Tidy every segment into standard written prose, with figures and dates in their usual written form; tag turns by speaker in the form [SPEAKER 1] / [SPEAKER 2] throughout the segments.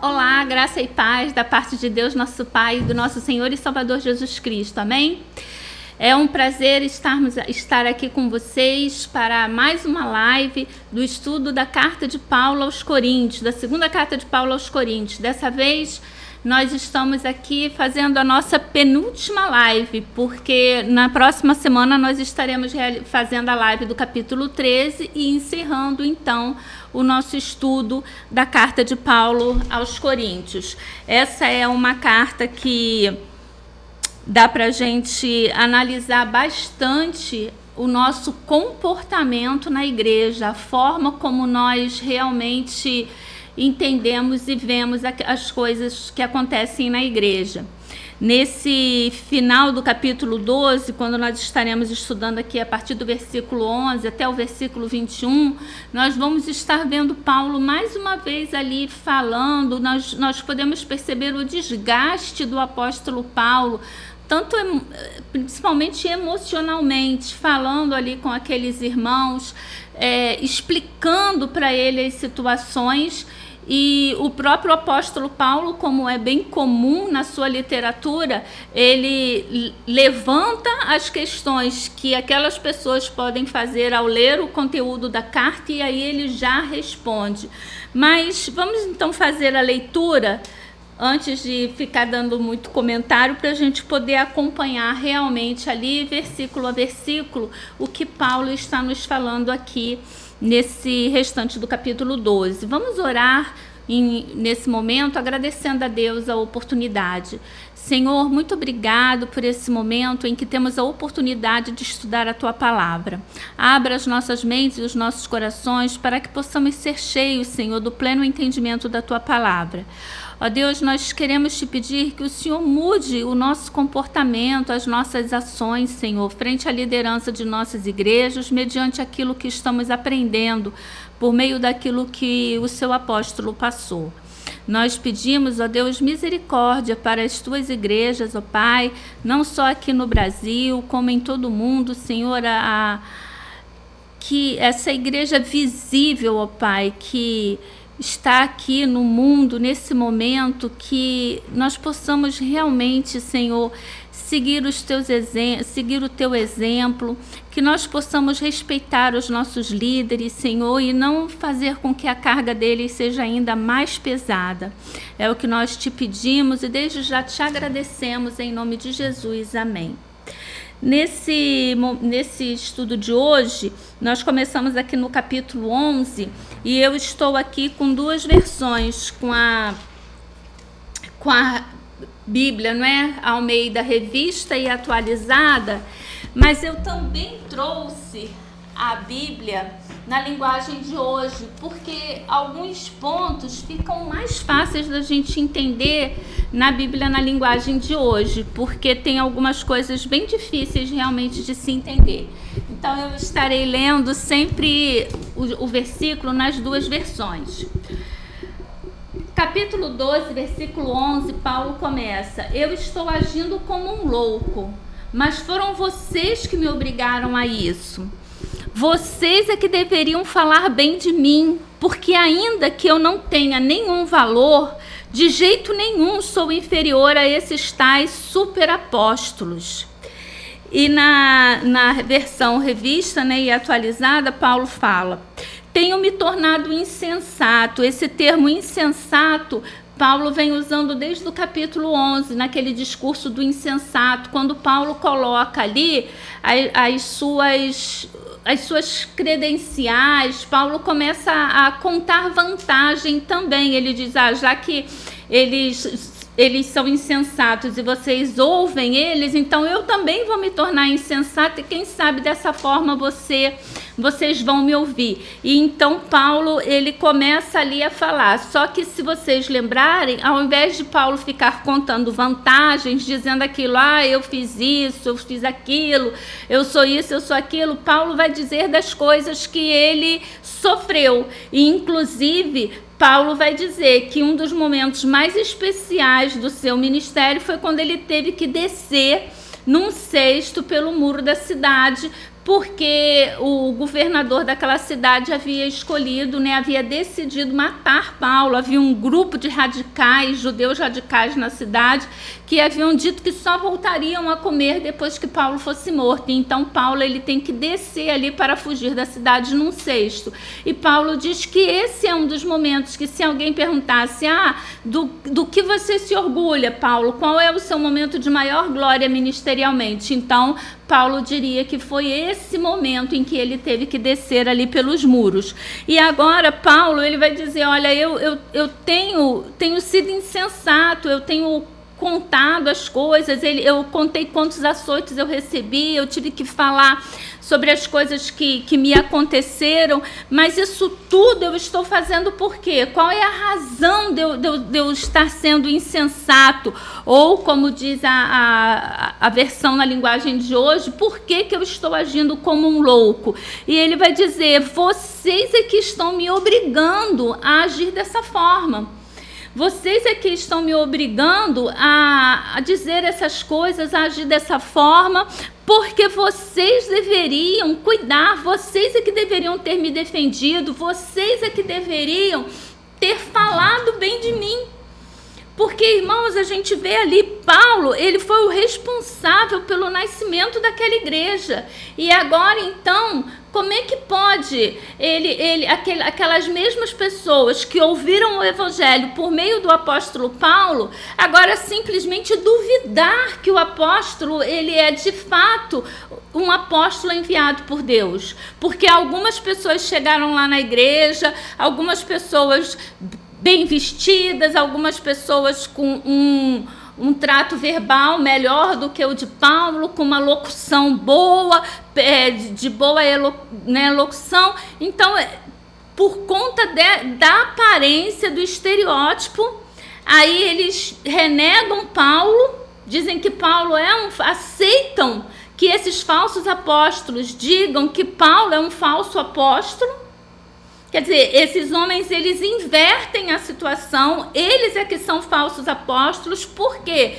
[SPEAKER 1] Olá, graça e paz da parte de Deus, nosso Pai, do nosso Senhor e Salvador Jesus Cristo, amém? É um prazer estar aqui com vocês para mais uma live do estudo da Carta de Paulo aos Coríntios, da segunda Carta de Paulo aos Coríntios. Dessa vez, nós estamos aqui fazendo a nossa penúltima live, porque na próxima semana nós estaremos fazendo a live do capítulo 13 e encerrando, então, o nosso estudo da Carta de Paulo aos Coríntios. Essa é uma carta que dá para a gente analisar bastante o nosso comportamento na igreja, a forma como nós realmente entendemos e vemos as coisas que acontecem na igreja. Nesse final do capítulo 12, quando nós estaremos estudando aqui a partir do versículo 11 até o versículo 21, nós vamos estar vendo Paulo mais uma vez ali falando, nós podemos perceber o desgaste do apóstolo Paulo, principalmente emocionalmente, falando ali com aqueles irmãos, explicando para ele as situações. E o próprio apóstolo Paulo, como é bem comum na sua literatura, ele levanta as questões que aquelas pessoas podem fazer ao ler o conteúdo da carta e aí ele já responde. Mas vamos então fazer a leitura antes de ficar dando muito comentário, para a gente poder acompanhar realmente ali, versículo a versículo, o que Paulo está nos falando aqui nesse restante do capítulo 12. Vamos orar nesse momento, agradecendo a Deus a oportunidade. Senhor, muito obrigado por esse momento em que temos a oportunidade de estudar a Tua Palavra. Abra as nossas mentes e os nossos corações para que possamos ser cheios, Senhor, do pleno entendimento da Tua Palavra. Ó Deus, nós queremos te pedir que o Senhor mude o nosso comportamento, as nossas ações, Senhor, frente à liderança de nossas igrejas, mediante aquilo que estamos aprendendo, por meio daquilo que o seu apóstolo passou. Nós pedimos, ó Deus, misericórdia para as tuas igrejas, ó Pai, não só aqui no Brasil, como em todo o mundo, Senhor, que essa igreja visível, ó Pai, que está aqui no mundo, nesse momento, que nós possamos realmente, Senhor, seguir o Teu exemplo, que nós possamos respeitar os nossos líderes, Senhor, e não fazer com que a carga deles seja ainda mais pesada. É o que nós te pedimos e desde já te agradecemos em nome de Jesus. Amém. Nesse estudo de hoje, nós começamos aqui no capítulo 11 e eu estou aqui com duas versões, com a Bíblia, não é? Almeida Revista e Atualizada, mas eu também trouxe a Bíblia na linguagem de hoje, porque alguns pontos ficam mais fáceis da gente entender na Bíblia na linguagem de hoje, porque tem algumas coisas bem difíceis realmente de se entender. Então eu estarei lendo sempre o versículo nas duas versões. Capítulo 12, versículo 11, Paulo começa: eu estou agindo como um louco, mas foram vocês que me obrigaram a isso. Vocês é que deveriam falar bem de mim, porque ainda que eu não tenha nenhum valor, de jeito nenhum sou inferior a esses tais superapóstolos. E na versão revista, né, e atualizada, Paulo fala: tenho me tornado insensato. Esse termo insensato, Paulo vem usando desde o capítulo 11, naquele discurso do insensato, quando Paulo coloca ali as suas credenciais. Paulo começa a contar vantagem também. Ele diz, já que eles são insensatos e vocês ouvem eles, então eu também vou me tornar insensato e quem sabe dessa forma vocês vão me ouvir. E então Paulo, ele começa ali a falar, só que se vocês lembrarem, ao invés de Paulo ficar contando vantagens, dizendo aquilo, eu fiz isso, eu fiz aquilo, eu sou isso, eu sou aquilo, Paulo vai dizer das coisas que ele sofreu. E inclusive Paulo vai dizer que um dos momentos mais especiais do seu ministério foi quando ele teve que descer num cesto pelo muro da cidade porque o governador daquela cidade havia escolhido, né, havia decidido matar Paulo. Havia um grupo de radicais, judeus radicais na cidade, que haviam dito que só voltariam a comer depois que Paulo fosse morto. Então Paulo ele tem que descer ali para fugir da cidade num cesto. E Paulo diz que esse é um dos momentos que, se alguém perguntasse, do que você se orgulha, Paulo? Qual é o seu momento de maior glória ministerialmente? Então Paulo diria que foi esse momento em que ele teve que descer ali pelos muros. E agora Paulo ele vai dizer, olha, eu tenho sido insensato, eu tenho contado as coisas, eu contei quantos açoites eu recebi, eu tive que falar sobre as coisas que me aconteceram, mas isso tudo eu estou fazendo por quê? Qual é a razão de eu estar sendo insensato? Ou, como diz a versão na linguagem de hoje, por que eu estou agindo como um louco? E ele vai dizer, vocês é que estão me obrigando a agir dessa forma. Vocês é que estão me obrigando a dizer essas coisas, a agir dessa forma, porque vocês deveriam cuidar, vocês é que deveriam ter me defendido, vocês é que deveriam ter falado bem de mim. Porque, irmãos, a gente vê ali, Paulo, ele foi o responsável pelo nascimento daquela igreja. E agora, então, como é que pode aquelas mesmas pessoas que ouviram o evangelho por meio do apóstolo Paulo, agora simplesmente duvidar que o apóstolo, ele é de fato um apóstolo enviado por Deus? Porque algumas pessoas chegaram lá na igreja, algumas pessoas bem vestidas, algumas pessoas com um trato verbal melhor do que o de Paulo, com uma locução boa, de boa locução. Então, por conta da aparência, do estereótipo, aí eles renegam Paulo, dizem que Paulo aceitam que esses falsos apóstolos digam que Paulo é um falso apóstolo. Quer dizer, esses homens, eles invertem a situação, eles é que são falsos apóstolos, porque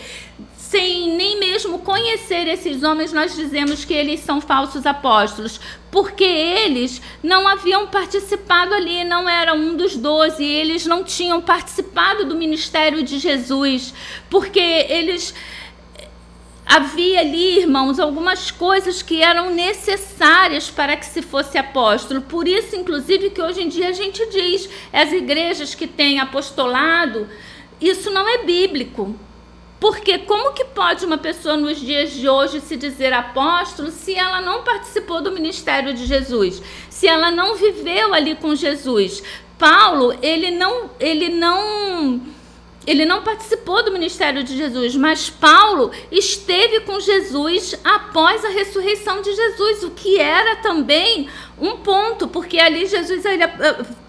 [SPEAKER 1] sem nem mesmo conhecer esses homens, nós dizemos que eles são falsos apóstolos, porque eles não haviam participado ali, não eram um dos 12, eles não tinham participado do ministério de Jesus, porque eles... Havia ali, irmãos, algumas coisas que eram necessárias para que se fosse apóstolo. Por isso, inclusive, que hoje em dia a gente diz, as igrejas que têm apostolado, isso não é bíblico. Porque como que pode uma pessoa nos dias de hoje se dizer apóstolo se ela não participou do ministério de Jesus? Se ela não viveu ali com Jesus? Paulo, ele não participou do ministério de Jesus, mas Paulo esteve com Jesus após a ressurreição de Jesus, o que era também um ponto, porque ali Jesus ele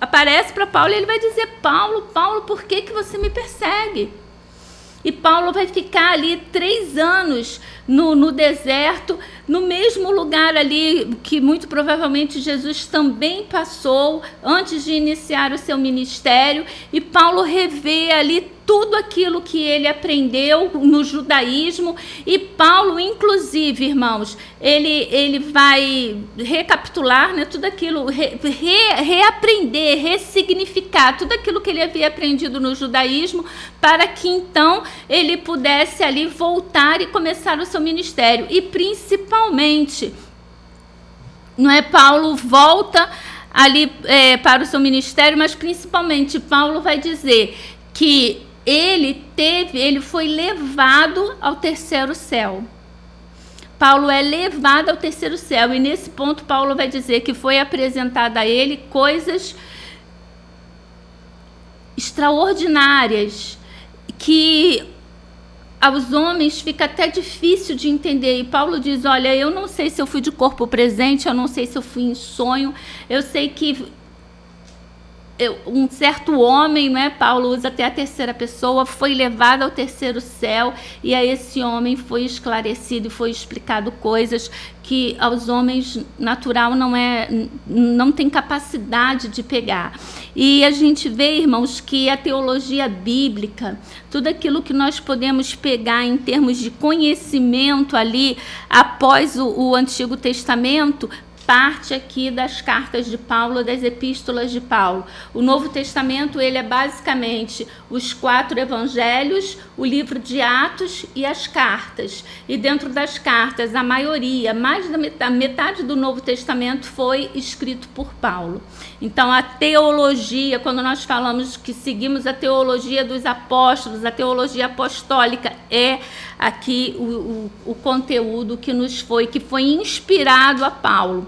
[SPEAKER 1] aparece para Paulo e ele vai dizer, Paulo, por que você me persegue? E Paulo vai ficar ali 3 anos no deserto, no mesmo lugar ali que muito provavelmente Jesus também passou antes de iniciar o seu ministério. E Paulo revê ali tudo aquilo que ele aprendeu no judaísmo. E Paulo, inclusive, irmãos, ele vai recapitular, né, tudo aquilo, reaprender, ressignificar tudo aquilo que ele havia aprendido no judaísmo, para que então ele pudesse ali voltar e começar o seu ministério. E principalmente, não é, Paulo volta ali para o seu ministério, mas principalmente Paulo vai dizer que ele foi levado ao terceiro céu. Paulo é levado ao terceiro céu, e nesse ponto Paulo vai dizer que foi apresentada a ele coisas extraordinárias, que aos homens fica até difícil de entender. E Paulo diz, olha, eu não sei se eu fui de corpo presente, eu não sei se eu fui em sonho, eu sei que um certo homem, né, Paulo usa até a terceira pessoa, foi levado ao terceiro céu, e a esse homem foi esclarecido e foi explicado coisas que aos homens natural não tem capacidade de pegar. E a gente vê, irmãos, que a teologia bíblica, tudo aquilo que nós podemos pegar em termos de conhecimento ali após o Antigo Testamento, parte aqui das cartas de Paulo, das epístolas de Paulo. O Novo Testamento, ele é basicamente os 4 evangelhos, o livro de Atos e as cartas. E dentro das cartas, a maioria, mais da metade do Novo Testamento foi escrito por Paulo. Então, a teologia, quando nós falamos que seguimos a teologia dos apóstolos, a teologia apostólica, é aqui o conteúdo que foi inspirado a Paulo.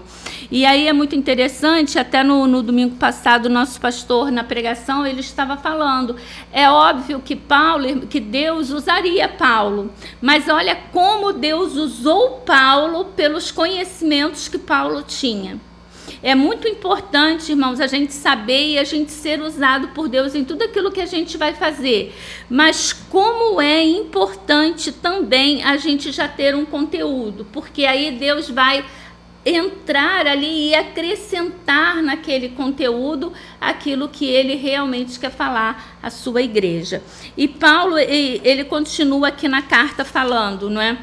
[SPEAKER 1] E aí é muito interessante, até no domingo passado, o nosso pastor, na pregação, ele estava falando, é óbvio que Deus usaria Paulo, mas olha como Deus usou Paulo pelos conhecimentos que Paulo tinha. É muito importante, irmãos, a gente saber e a gente ser usado por Deus em tudo aquilo que a gente vai fazer. Mas como é importante também a gente já ter um conteúdo, porque aí Deus vai entrar ali e acrescentar naquele conteúdo aquilo que ele realmente quer falar à sua igreja. E Paulo, ele continua aqui na carta falando, não é?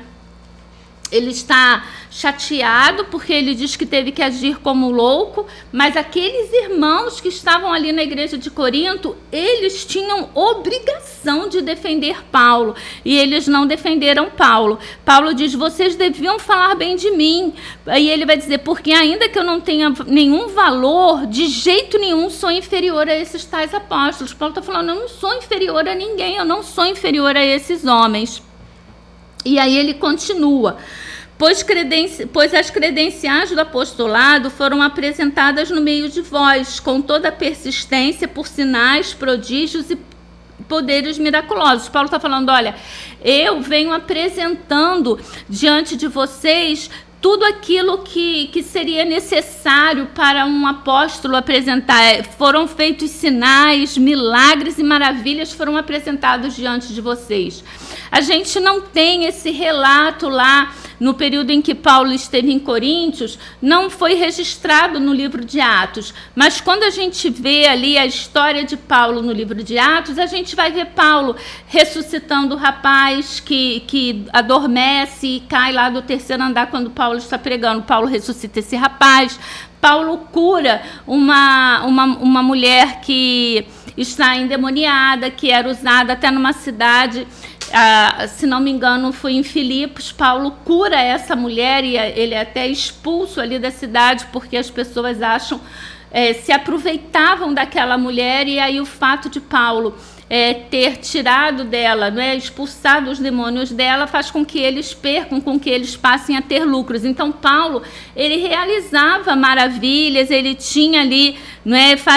[SPEAKER 1] Ele está chateado porque ele diz que teve que agir como louco, mas aqueles irmãos que estavam ali na igreja de Corinto, eles tinham obrigação de defender Paulo, e eles não defenderam Paulo. Paulo diz, vocês deviam falar bem de mim. Aí ele vai dizer, porque ainda que eu não tenha nenhum valor, de jeito nenhum sou inferior a esses tais apóstolos. Paulo está falando, eu não sou inferior a ninguém, eu não sou inferior a esses homens. E aí ele continua, pois as credenciais do apostolado foram apresentadas no meio de vós, com toda a persistência, por sinais, prodígios e poderes miraculosos. Paulo está falando, olha, eu venho apresentando diante de vocês tudo aquilo que seria necessário para um apóstolo apresentar. Foram feitos sinais, milagres e maravilhas foram apresentados diante de vocês. A gente não tem esse relato lá no período em que Paulo esteve em Coríntios, não foi registrado no livro de Atos. Mas quando a gente vê ali a história de Paulo no livro de Atos, a gente vai ver Paulo ressuscitando o rapaz que adormece e cai lá do terceiro andar quando Paulo está pregando. Paulo ressuscita esse rapaz. Paulo cura uma mulher que está endemoniada, que era usada até numa cidade, se não me engano, foi em Filipos. Paulo cura essa mulher e ele é até expulso ali da cidade porque as pessoas se aproveitavam daquela mulher, e aí o fato de Paulo ter tirado dela, expulsado os demônios dela, faz com que eles percam, com que eles passem a ter lucros. Então Paulo, ele realizava maravilhas, ele tinha ali,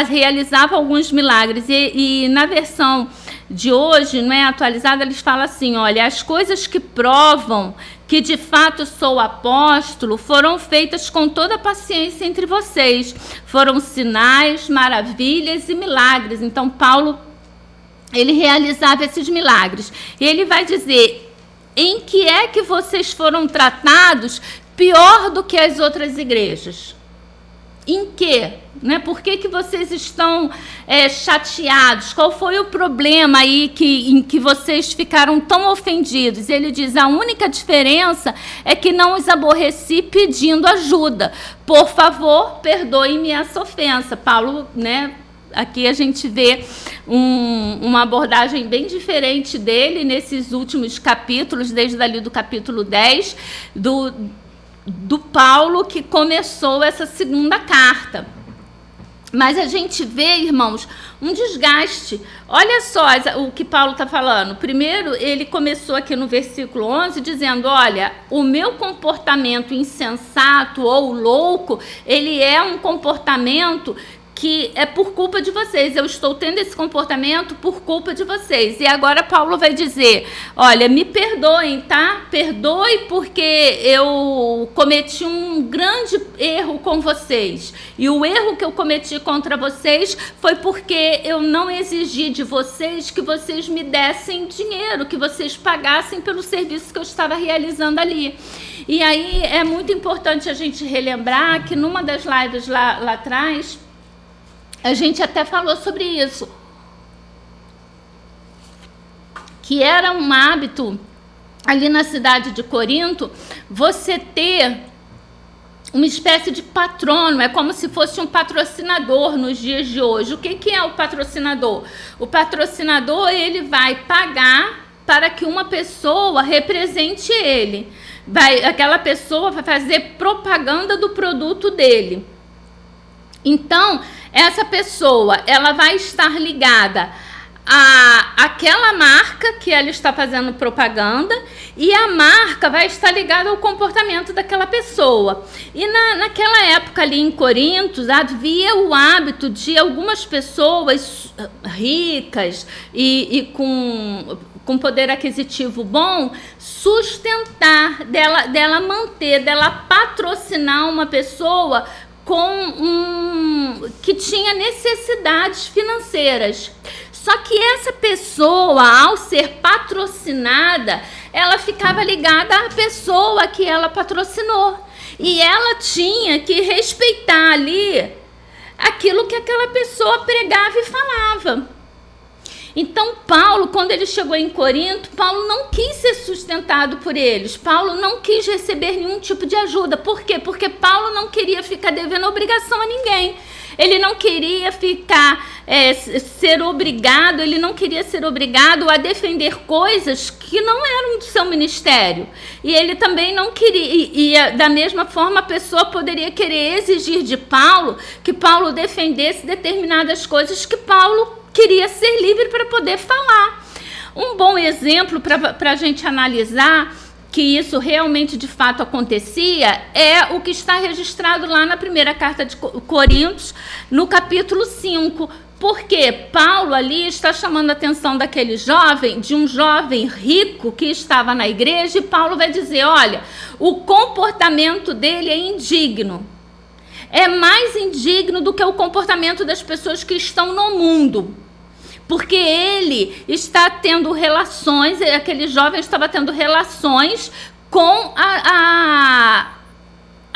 [SPEAKER 1] realizava alguns milagres, e na versão de hoje, atualizada, eles falam assim, olha, as coisas que provam que de fato sou apóstolo foram feitas com toda a paciência entre vocês, foram sinais, maravilhas e milagres. Então Paulo, ele realizava esses milagres, e ele vai dizer, em que é que vocês foram tratados pior do que as outras igrejas? Em quê? Por que vocês estão chateados? Qual foi o problema aí em que vocês ficaram tão ofendidos? Ele diz, a única diferença é que não os aborreci pedindo ajuda. Por favor, perdoe-me essa ofensa. Paulo, aqui a gente vê uma abordagem bem diferente dele nesses últimos capítulos, desde ali do capítulo 10, do Paulo que começou essa segunda carta. Mas a gente vê, irmãos, um desgaste. Olha só o que Paulo está falando. Primeiro, ele começou aqui no versículo 11 dizendo, olha, o meu comportamento insensato ou louco, ele é um comportamento que é por culpa de vocês, eu estou tendo esse comportamento por culpa de vocês. E agora Paulo vai dizer, olha, me perdoem, tá? Perdoe porque eu cometi um grande erro com vocês. E o erro que eu cometi contra vocês foi porque eu não exigi de vocês que vocês me dessem dinheiro, que vocês pagassem pelo serviço que eu estava realizando ali. E aí é muito importante a gente relembrar que numa das lives lá atrás, a gente até falou sobre isso, que era um hábito ali na cidade de Corinto, você ter uma espécie de patrono, é como se fosse um patrocinador nos dias de hoje. O que é o patrocinador? O patrocinador, ele vai pagar para que uma pessoa represente ele. Aquela pessoa vai fazer propaganda do produto dele. Então, essa pessoa, ela vai estar ligada àquela marca que ela está fazendo propaganda, e a marca vai estar ligada ao comportamento daquela pessoa. E naquela época ali em Corinto, havia o hábito de algumas pessoas ricas e com poder aquisitivo bom, sustentar, dela manter, dela patrocinar uma pessoa que tinha necessidades financeiras. Só que essa pessoa, ao ser patrocinada, ela ficava ligada à pessoa que ela patrocinou. E ela tinha que respeitar ali aquilo que aquela pessoa pregava e falava. Então, Paulo, quando ele chegou em Corinto, Paulo não quis ser sustentado por eles. Paulo não quis receber nenhum tipo de ajuda. Por quê? Porque Paulo não queria ficar devendo obrigação a ninguém. Ele não queria ele não queria ser obrigado a defender coisas que não eram do seu ministério. E ele também não queria, da mesma forma, a pessoa poderia querer exigir de Paulo que Paulo defendesse determinadas coisas que Paulo queria ser livre para poder falar. Um bom exemplo para a gente analisar que isso realmente de fato acontecia é o que está registrado lá na primeira carta de Coríntios, no capítulo 5, porque Paulo ali está chamando a atenção de um jovem rico que estava na igreja, e Paulo vai dizer, olha, o comportamento dele é indigno. É mais indigno do que o comportamento das pessoas que estão no mundo. Porque ele está tendo relações, aquele jovem estava tendo relações com a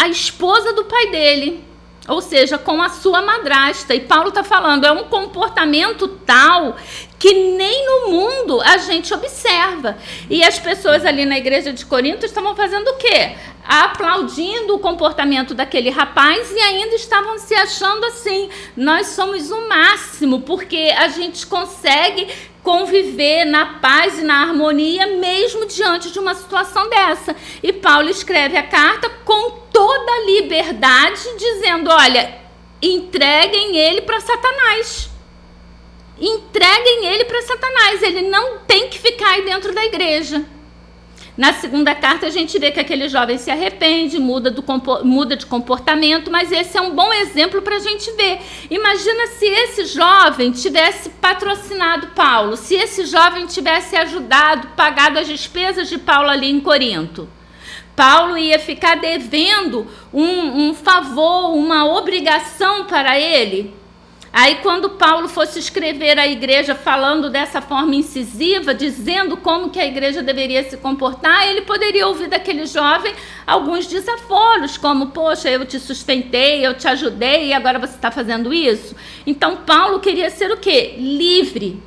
[SPEAKER 1] esposa do pai dele, ou seja, com a sua madrasta. E Paulo está falando, é um comportamento tal que nem no mundo a gente observa. E as pessoas ali na igreja de Corinto estavam fazendo o quê? Aplaudindo o comportamento daquele rapaz e ainda estavam se achando assim, nós somos o máximo, porque a gente consegue conviver na paz e na harmonia mesmo diante de uma situação dessa. E Paulo escreve a carta com toda a liberdade, dizendo, olha, entreguem ele para Satanás. Entreguem ele para Satanás, ele não tem que ficar aí dentro da igreja. Na segunda carta a gente vê que aquele jovem se arrepende, muda de comportamento, mas esse é um bom exemplo para a gente ver. Imagina se esse jovem tivesse patrocinado Paulo, se esse jovem tivesse ajudado, pagado as despesas de Paulo ali em Corinto. Paulo ia ficar devendo um favor, uma obrigação para ele. Aí quando Paulo fosse escrever à igreja falando dessa forma incisiva, dizendo como que a igreja deveria se comportar, ele poderia ouvir daquele jovem alguns desaforos, como, poxa, eu te sustentei, eu te ajudei e agora você está fazendo isso? Então Paulo queria ser o quê? Livre.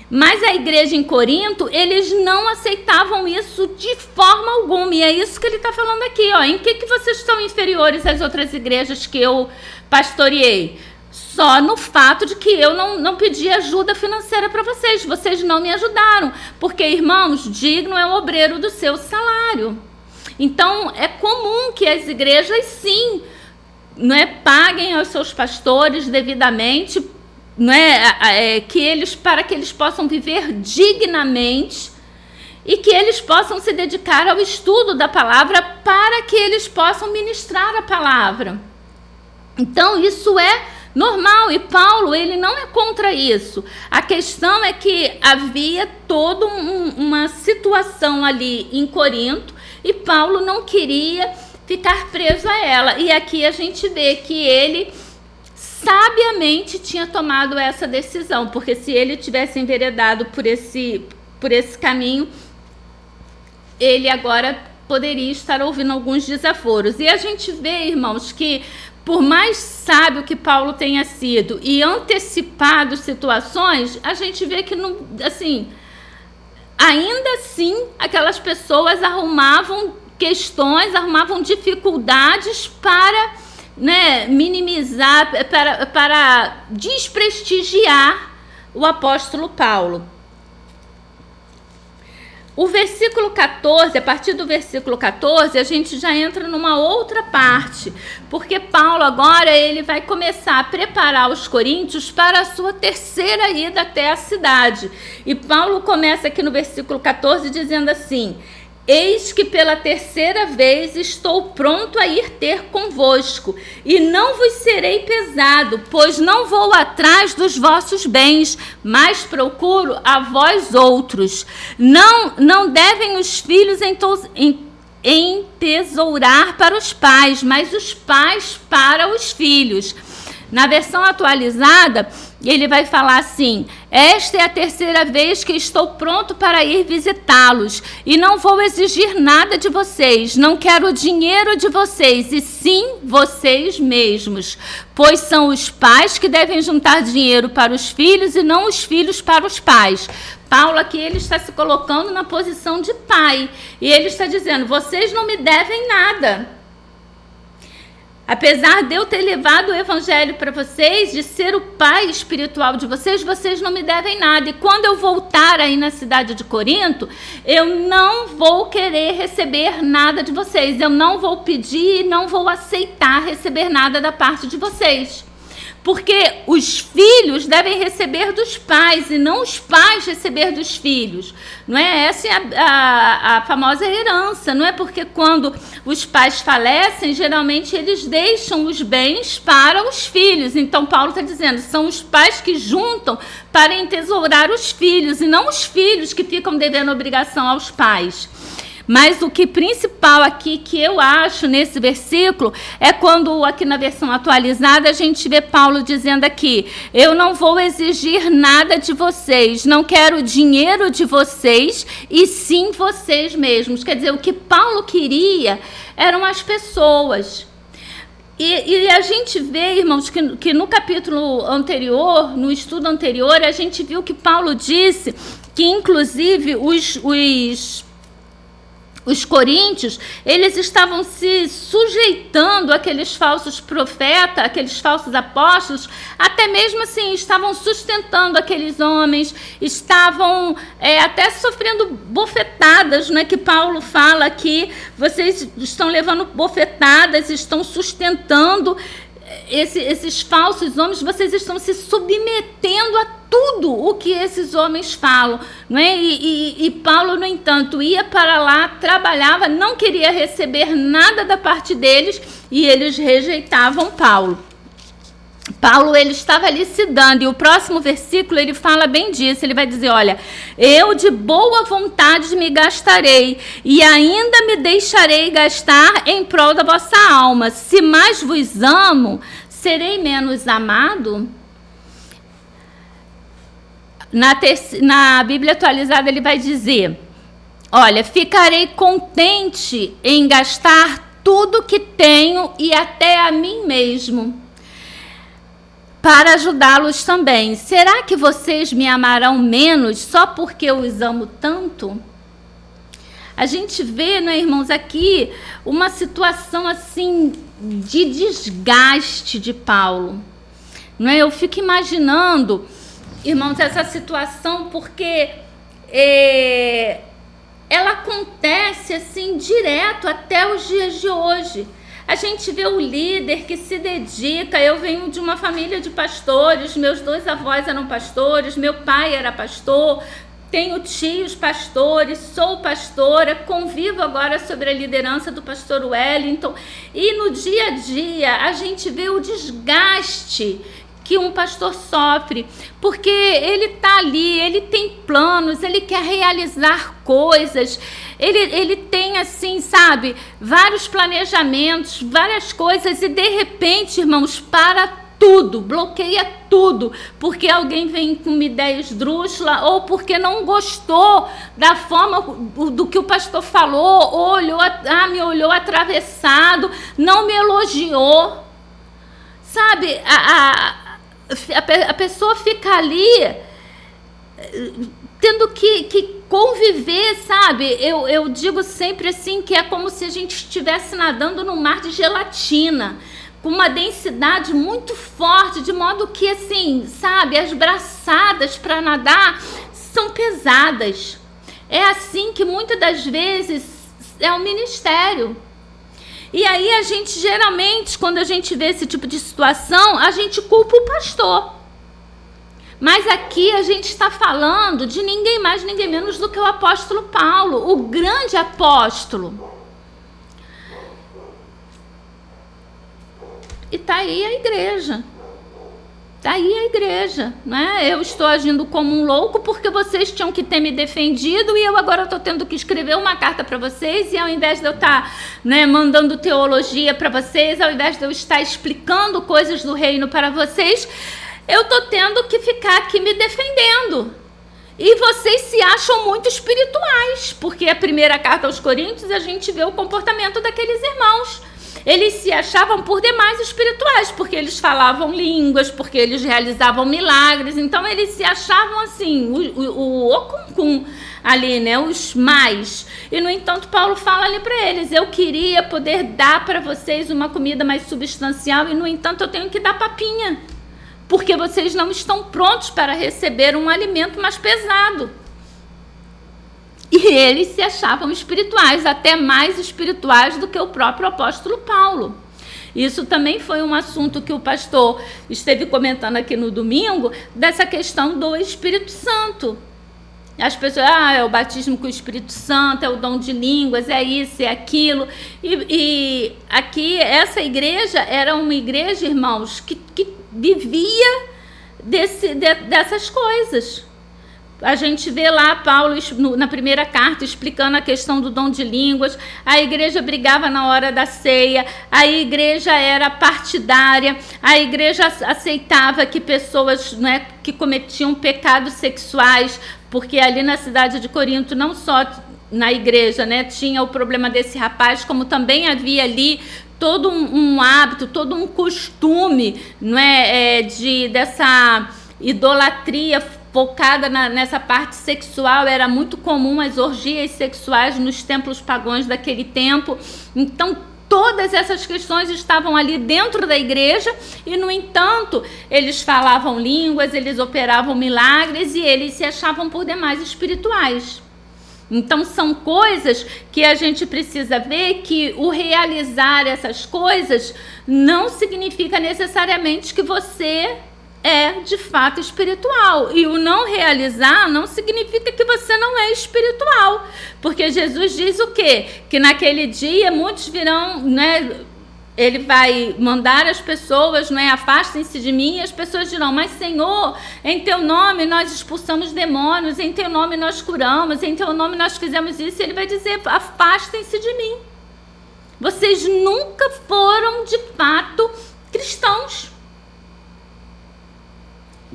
[SPEAKER 1] Mas a igreja em Corinto, eles não aceitavam isso de forma alguma, e é isso que ele está falando aqui, ó. Em que vocês estão inferiores às outras igrejas que eu pastoreei? Só no fato de que eu não pedi ajuda financeira para vocês. Vocês não me ajudaram. Porque, irmãos, digno é o obreiro do seu salário. Então, é comum que as igrejas, sim, paguem aos seus pastores devidamente, para que eles possam viver dignamente e que eles possam se dedicar ao estudo da palavra para que eles possam ministrar a palavra. Então, isso é normal, e Paulo, ele não é contra isso. A questão é que havia toda uma situação ali em Corinto e Paulo não queria ficar preso a ela. E aqui a gente vê que ele sabiamente tinha tomado essa decisão, porque se ele tivesse enveredado por esse caminho, ele agora poderia estar ouvindo alguns desaforos. E a gente vê, irmãos, que por mais sábio que Paulo tenha sido e antecipado situações, a gente vê que, não, assim, ainda assim, aquelas pessoas arrumavam questões, arrumavam dificuldades para, né, minimizar, para desprestigiar o apóstolo Paulo. O versículo 14, a partir do versículo 14, a gente já entra numa outra parte, porque Paulo agora ele vai começar a preparar os coríntios para a sua terceira ida até a cidade. E Paulo começa aqui no versículo 14 dizendo assim: eis que pela terceira vez estou pronto a ir ter convosco, e não vos serei pesado, pois não vou atrás dos vossos bens, mas procuro a vós outros. Não devem os filhos entesourar para os pais, mas os pais para os filhos. Na versão atualizada, ele vai falar assim: esta é a terceira vez que estou pronto para ir visitá-los, e não vou exigir nada de vocês, não quero dinheiro de vocês, e sim vocês mesmos, pois são os pais que devem juntar dinheiro para os filhos e não os filhos para os pais. Paulo aqui ele está se colocando na posição de pai, e ele está dizendo: vocês não me devem nada. Apesar de eu ter levado o evangelho para vocês, de ser o pai espiritual de vocês, vocês não me devem nada. E quando eu voltar aí na cidade de Corinto, eu não vou querer receber nada de vocês. Eu não vou pedir, não vou aceitar receber nada da parte de vocês. Porque os filhos devem receber dos pais e não os pais receber dos filhos. Não é? Essa é a famosa herança. Não é porque quando os pais falecem, geralmente eles deixam os bens para os filhos. Então Paulo está dizendo, são os pais que juntam para entesourar os filhos e não os filhos que ficam devendo obrigação aos pais. Mas o que principal aqui que eu acho nesse versículo é quando aqui na versão atualizada a gente vê Paulo dizendo aqui: eu não vou exigir nada de vocês, não quero dinheiro de vocês e sim vocês mesmos. Quer dizer, o que Paulo queria eram as pessoas. E a gente vê, irmãos, que no capítulo anterior, no estudo anterior, a gente viu que Paulo disse que inclusive os coríntios, eles estavam se sujeitando àqueles falsos profetas, aqueles falsos apóstolos, até mesmo assim, estavam sustentando aqueles homens, estavam até sofrendo bofetadas, né, que Paulo fala aqui, vocês estão levando bofetadas, estão sustentando esses falsos homens, vocês estão se submetendo a tudo o que esses homens falam, não é? E Paulo, no entanto, ia para lá, trabalhava, não queria receber nada da parte deles e eles rejeitavam Paulo. Paulo, ele estava ali se dando, e o próximo versículo ele fala bem disso, ele vai dizer: olha, eu de boa vontade me gastarei e ainda me deixarei gastar em prol da vossa alma. Se mais vos amo, serei menos amado? Na Bíblia atualizada ele vai dizer: olha, ficarei contente em gastar tudo que tenho e até a mim mesmo, para ajudá-los também. Será que vocês me amarão menos só porque eu os amo tanto? A gente vê, né, irmãos, aqui uma situação assim de desgaste de Paulo. Não é? Eu fico imaginando, irmãos, essa situação porque ela acontece assim direto até os dias de hoje. A gente vê o líder que se dedica. Eu venho de uma família de pastores, meus dois avós eram pastores, meu pai era pastor, tenho tios pastores, sou pastora, convivo agora sobre a liderança do pastor Wellington, e no dia a dia a gente vê o desgaste que um pastor sofre, porque ele está ali, ele tem planos, ele quer realizar coisas, ele tem assim, sabe, vários planejamentos, várias coisas, e de repente, irmãos, para tudo, bloqueia tudo, porque alguém vem com uma ideia esdrúxula, ou porque não gostou da forma do que o pastor falou, ou me olhou atravessado, não me elogiou, sabe, a pessoa fica ali tendo que conviver, sabe? Eu digo sempre assim que é como se a gente estivesse nadando num mar de gelatina, com uma densidade muito forte, de modo que, assim, sabe, as braçadas para nadar são pesadas. É assim que muitas das vezes é o ministério. E aí a gente, geralmente, quando a gente vê esse tipo de situação, a gente culpa o pastor. Mas aqui a gente está falando de ninguém mais, ninguém menos do que o apóstolo Paulo, o grande apóstolo. E está aí a igreja. Está aí a igreja, né? Eu estou agindo como um louco porque vocês tinham que ter me defendido e eu agora estou tendo que escrever uma carta para vocês, e ao invés de eu estar, né, mandando teologia para vocês, ao invés de eu estar explicando coisas do reino para vocês, eu estou tendo que ficar aqui me defendendo. E vocês se acham muito espirituais, porque a primeira carta aos Coríntios a gente vê o comportamento daqueles irmãos. Eles se achavam por demais espirituais, porque eles falavam línguas, porque eles realizavam milagres. Então eles se achavam assim, o ocuncum ali, né, os mais. E no entanto Paulo fala ali para eles: eu queria poder dar para vocês uma comida mais substancial, e no entanto eu tenho que dar papinha, porque vocês não estão prontos para receber um alimento mais pesado. E eles se achavam espirituais, até mais espirituais do que o próprio apóstolo Paulo. Isso também foi um assunto que o pastor esteve comentando aqui no domingo, dessa questão do Espírito Santo. As pessoas, é o batismo com o Espírito Santo, é o dom de línguas, é isso, é aquilo. E aqui, essa igreja era uma igreja, irmãos, que vivia dessas coisas. A gente vê lá Paulo na primeira carta explicando a questão do dom de línguas. A igreja brigava na hora da ceia, a igreja era partidária, a igreja aceitava que pessoas, né, que cometiam pecados sexuais, porque ali na cidade de Corinto, não só na igreja, né, tinha o problema desse rapaz, como também havia ali todo um hábito, todo um costume, não é, dessa idolatria focada nessa parte sexual. Era muito comum as orgias sexuais nos templos pagãos daquele tempo. Então, todas essas questões estavam ali dentro da igreja e, no entanto, eles falavam línguas, eles operavam milagres e eles se achavam por demais espirituais. Então, são coisas que a gente precisa ver que o realizar essas coisas não significa necessariamente que você é de fato espiritual, e o não realizar não significa que você não é espiritual, porque Jesus diz o quê? Que naquele dia muitos virão, né, ele vai mandar as pessoas, né, afastem-se de mim, e as pessoas dirão: mas Senhor, em teu nome nós expulsamos demônios, em teu nome nós curamos, em teu nome nós fizemos isso. Ele vai dizer: afastem-se de mim, vocês nunca foram de fato cristãos.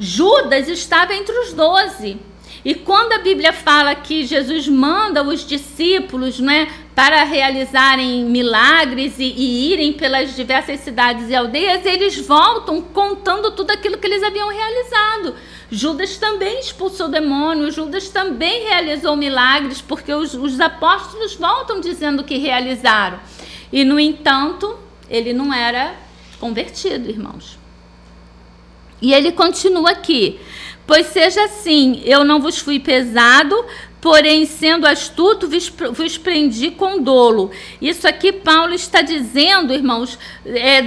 [SPEAKER 1] Judas estava entre os 12. E quando a Bíblia fala que Jesus manda os discípulos, né, para realizarem milagres e irem pelas diversas cidades e aldeias, eles voltam contando tudo aquilo que eles haviam realizado. Judas também expulsou demônios, Judas também realizou milagres, porque os apóstolos voltam dizendo que realizaram. E, no entanto, ele não era convertido, irmãos. E ele continua aqui: pois seja assim, eu não vos fui pesado, porém, sendo astuto, vos prendi com dolo. Isso aqui Paulo está dizendo, irmãos,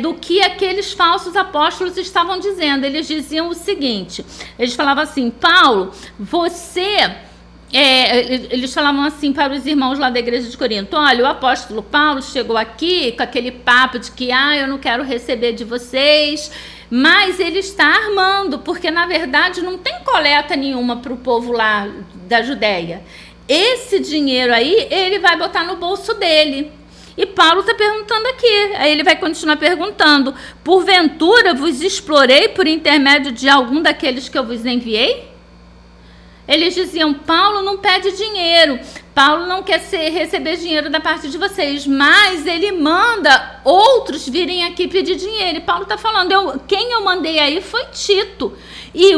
[SPEAKER 1] do que aqueles falsos apóstolos estavam dizendo. Eles diziam o seguinte, eles falavam assim: Paulo, você... eles falavam assim para os irmãos lá da igreja de Corinto: olha, o apóstolo Paulo chegou aqui com aquele papo de que eu não quero receber de vocês, Mas ele está armando, porque na verdade não tem coleta nenhuma para o povo lá da Judéia. Esse dinheiro aí, ele vai botar no bolso dele. E Paulo está perguntando aqui, aí ele vai continuar perguntando: porventura vos explorei por intermédio de algum daqueles que eu vos enviei? Eles diziam: Paulo não pede dinheiro, Paulo não quer receber dinheiro da parte de vocês, mas ele manda outros virem aqui pedir dinheiro. E Paulo está falando: quem eu mandei aí foi Tito, e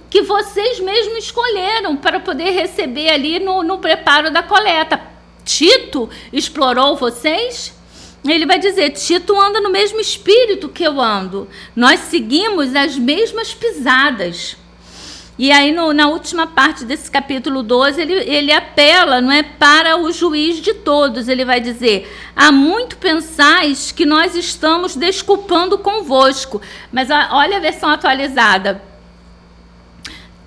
[SPEAKER 1] que vocês mesmos escolheram para poder receber ali no preparo da coleta. Tito explorou vocês? Ele vai dizer: Tito anda no mesmo espírito que eu ando. Nós seguimos as mesmas pisadas. E aí na última parte desse capítulo 12, ele apela, não é, para o juiz de todos. Ele vai dizer: há muito pensais que nós estamos desculpando convosco. Mas olha a versão atualizada.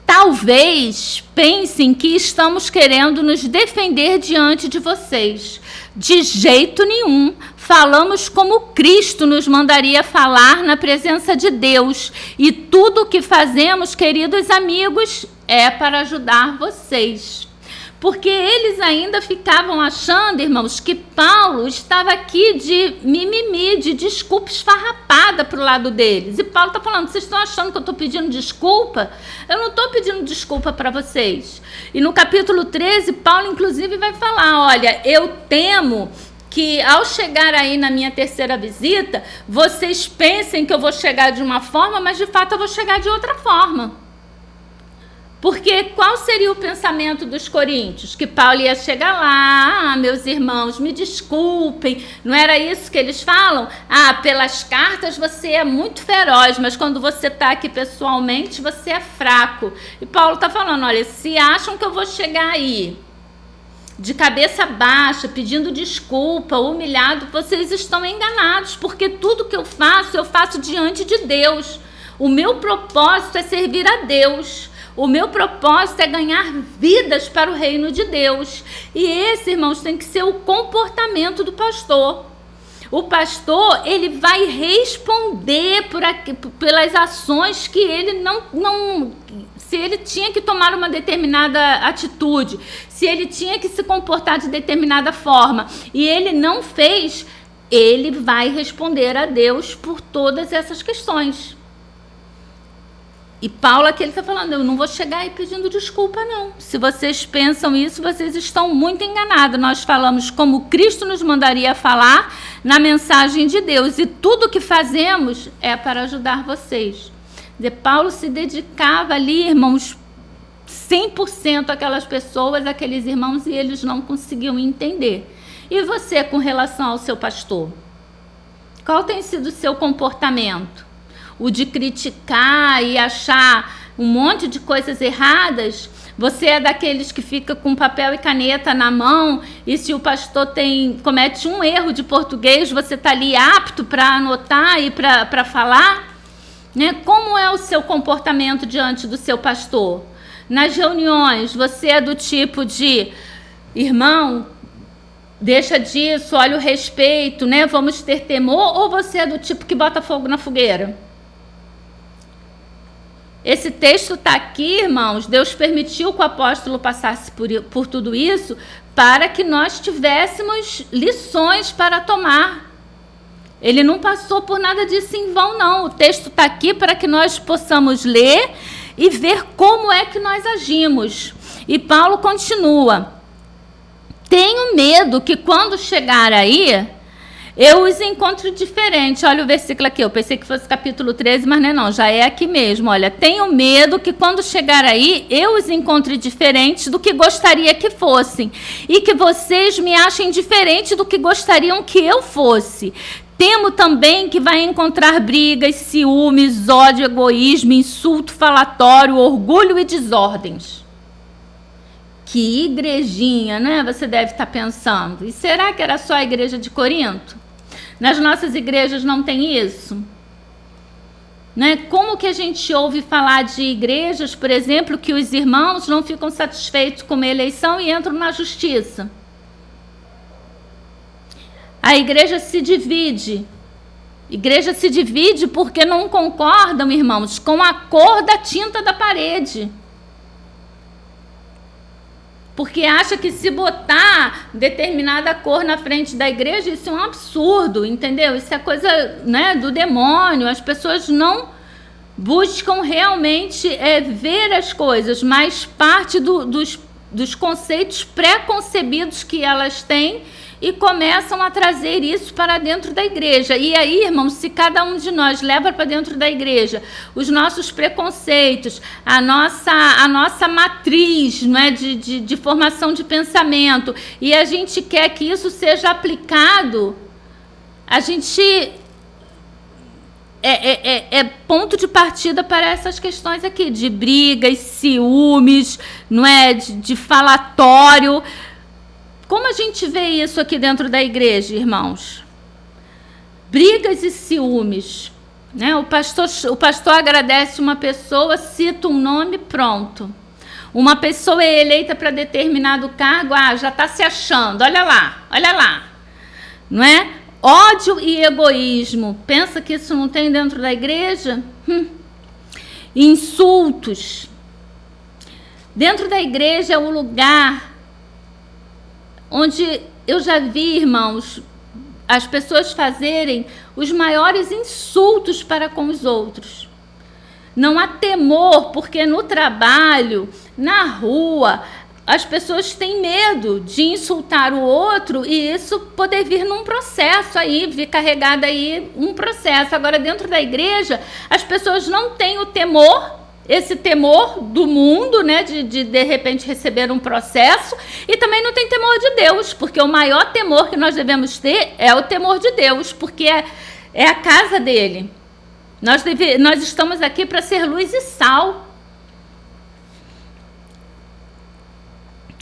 [SPEAKER 1] Talvez pensem que estamos querendo nos defender diante de vocês. De jeito nenhum. Falamos como Cristo nos mandaria falar na presença de Deus. E tudo o que fazemos, queridos amigos, é para ajudar vocês. Porque eles ainda ficavam achando, irmãos, que Paulo estava aqui de mimimi, de desculpa esfarrapada para o lado deles. E Paulo está falando: vocês estão achando que eu estou pedindo desculpa? Eu não estou pedindo desculpa para vocês. E no capítulo 13, Paulo, inclusive, vai falar: olha, eu temo que ao chegar aí na minha terceira visita, vocês pensem que eu vou chegar de uma forma, mas de fato eu vou chegar de outra forma. Porque qual seria o pensamento dos coríntios? Que Paulo ia chegar lá: meus irmãos, me desculpem. Não era isso que eles falam? Pelas cartas você é muito feroz, mas quando você está aqui pessoalmente, você é fraco. E Paulo está falando: olha, se acham que eu vou chegar aí de cabeça baixa, pedindo desculpa, humilhado, vocês estão enganados, porque tudo que eu faço diante de Deus. O meu propósito é servir a Deus. O meu propósito é ganhar vidas para o reino de Deus. E esse, irmãos, tem que ser o comportamento do pastor. O pastor, ele vai responder pelas ações que ele não se ele tinha que tomar uma determinada atitude, se ele tinha que se comportar de determinada forma, e ele não fez, ele vai responder a Deus por todas essas questões. E Paulo aqui ele está falando: eu não vou chegar aí pedindo desculpa, não. Se vocês pensam isso, vocês estão muito enganados. Nós falamos como Cristo nos mandaria falar na mensagem de Deus. E tudo que fazemos é para ajudar vocês. Paulo se dedicava ali, irmãos, 100% àquelas pessoas, àqueles irmãos, e eles não conseguiam entender. E você com relação ao seu pastor? Qual tem sido o seu comportamento? O de criticar e achar um monte de coisas erradas? Você é daqueles que fica com papel e caneta na mão, e se o pastor comete um erro de português, você está ali apto para anotar e para falar? Né? Como é o seu comportamento diante do seu pastor? Nas reuniões, você é do tipo de: irmão, deixa disso, olha o respeito, né? Vamos ter temor? Ou você é do tipo que bota fogo na fogueira? Esse texto está aqui, irmãos. Deus permitiu que o apóstolo passasse por tudo isso para que nós tivéssemos lições para tomar. Ele não passou por nada disso em vão, não. O texto está aqui para que nós possamos ler e ver como é que nós agimos. E Paulo continua: tenho medo que quando chegar aí, eu os encontro diferente. Olha o versículo aqui, eu pensei que fosse capítulo 13, mas não, já é aqui mesmo. Olha, tenho medo que quando chegar aí, eu os encontre diferentes do que gostaria que fossem, e que vocês me achem diferente do que gostariam que eu fosse. Temo também que vai encontrar brigas, ciúmes, ódio, egoísmo, insulto falatório, orgulho e desordens. Que igrejinha, né? Você deve estar pensando. E será que era só a igreja de Corinto? Nas nossas igrejas não tem isso? Né? Como que a gente ouve falar de igrejas, por exemplo, que os irmãos não ficam satisfeitos com uma eleição e entram na justiça? A igreja se divide Igreja se divide porque não concordam, irmãos, com a cor da tinta da parede. Porque acha que se botar determinada cor na frente da igreja, isso é um absurdo, entendeu? Isso é coisa, né, do demônio. As pessoas não buscam realmente ver as coisas, mas parte dos conceitos pré-concebidos que elas têm e começam a trazer isso para dentro da igreja. E aí, irmãos, se cada um de nós leva para dentro da igreja os nossos preconceitos, a nossa matriz, não é, de formação de pensamento, e a gente quer que isso seja aplicado, a gente é ponto de partida para essas questões aqui, de brigas, ciúmes, não é, de falatório. Como a gente vê isso aqui dentro da igreja, irmãos? Brigas e ciúmes, né? O pastor agradece uma pessoa, cita um nome, pronto. Uma pessoa é eleita para determinado cargo, já está se achando, olha lá, não é? Ódio e egoísmo, pensa que isso não tem dentro da igreja? Insultos. Dentro da igreja é o lugar onde eu já vi, irmãos, as pessoas fazerem os maiores insultos para com os outros. Não há temor, porque no trabalho, na rua, as pessoas têm medo de insultar o outro e isso poder vir num processo aí, vir carregado aí um processo. Agora, dentro da igreja, as pessoas não têm o temor, esse temor do mundo, né, de repente receber um processo, e também não tem temor de Deus, porque o maior temor que nós devemos ter é o temor de Deus, porque é a casa dele. Nós estamos aqui para ser luz e sal.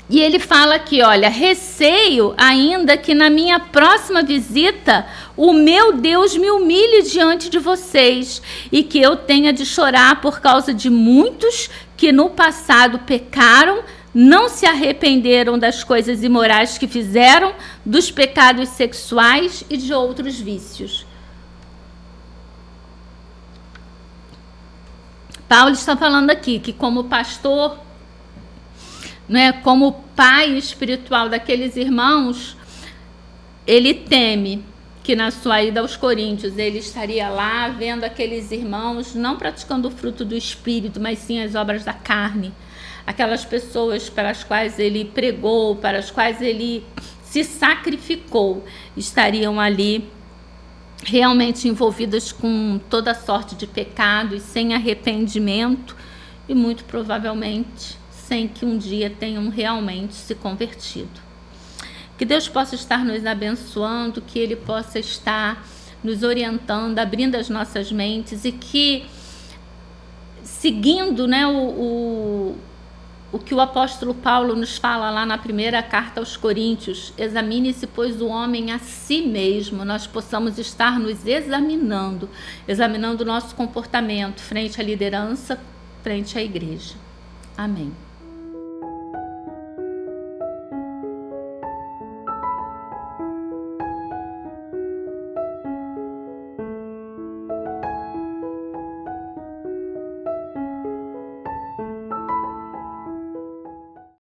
[SPEAKER 1] E ele fala aqui, olha, receio ainda que na minha próxima visita o meu Deus me humilhe diante de vocês e que eu tenha de chorar por causa de muitos que no passado pecaram, não se arrependeram das coisas imorais que fizeram, dos pecados sexuais e de outros vícios. Paulo está falando aqui que como pastor, né, como pai espiritual daqueles irmãos, ele teme que na sua ida aos Coríntios ele estaria lá vendo aqueles irmãos não praticando o fruto do Espírito, mas sim as obras da carne. Aquelas pessoas para as quais ele pregou, para as quais ele se sacrificou, estariam ali realmente envolvidas com toda sorte de pecados, sem arrependimento e muito provavelmente sem que um dia tenham realmente se convertido. Que Deus possa estar nos abençoando, que Ele possa estar nos orientando, abrindo as nossas mentes e que, seguindo, né, o que o apóstolo Paulo nos fala lá na primeira carta aos Coríntios, examine-se, pois, o homem a si mesmo, nós possamos estar nos examinando o nosso comportamento frente à liderança, frente à igreja. Amém.